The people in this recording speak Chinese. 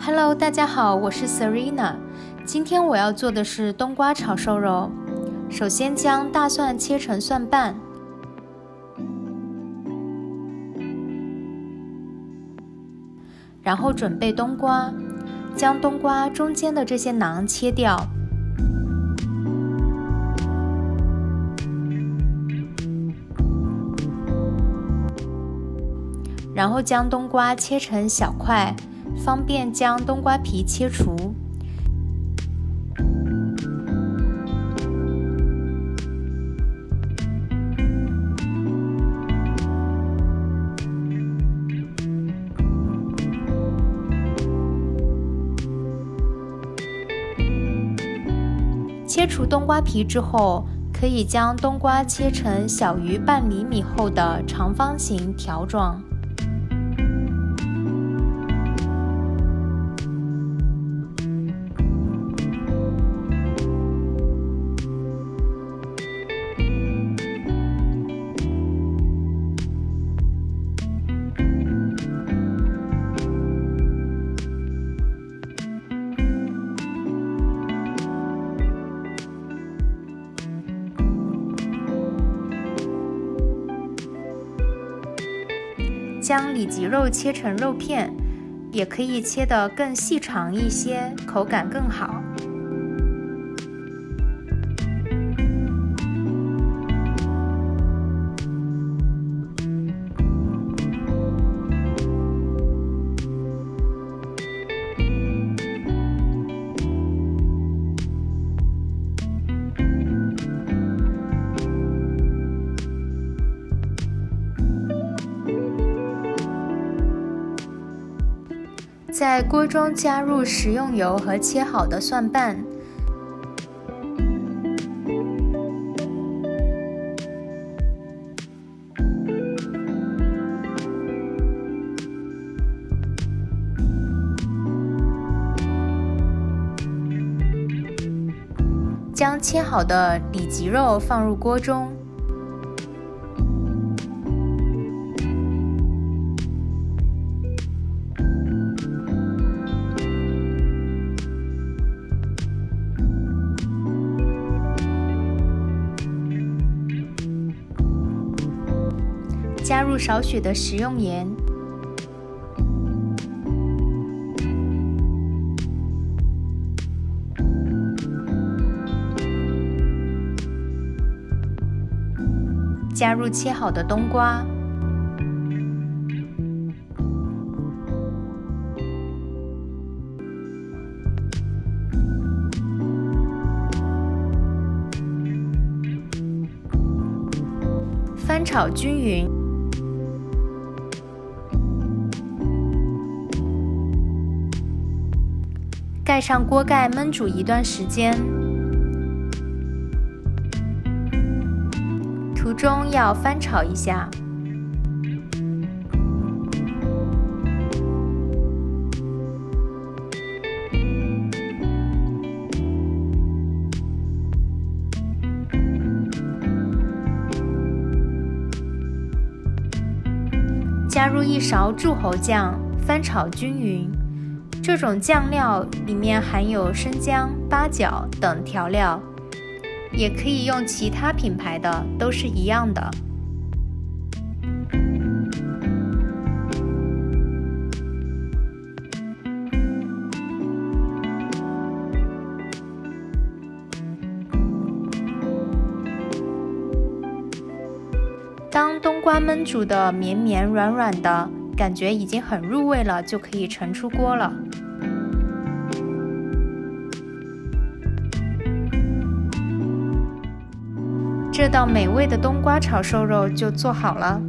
Hello， 大家好，我是 Serena。今天我要做的是冬瓜炒瘦肉。首先将大蒜切成蒜瓣，然后准备冬瓜，将冬瓜中间的这些囊切掉。然后将冬瓜切成小块，方便将冬瓜皮切除。切除冬瓜皮之后，可以将冬瓜切成小于半厘米厚的长方形条状。将里脊肉切成肉片，也可以切得更细长一些，口感更好。在锅中加入食用油和切好的蒜瓣，将切好的里脊肉放入锅中。加入少许的食用盐，加入切好的冬瓜，翻炒均匀。盖上锅盖焖煮一段时间，途中要翻炒一下。加入一勺柱侯酱，翻炒均匀。这种酱料里面含有生姜、八角等调料，也可以用其他品牌的，都是一样的。当冬瓜焖煮的绵绵软软的，感觉已经很入味了，就可以盛出锅了。这道美味的冬瓜炒瘦肉就做好了。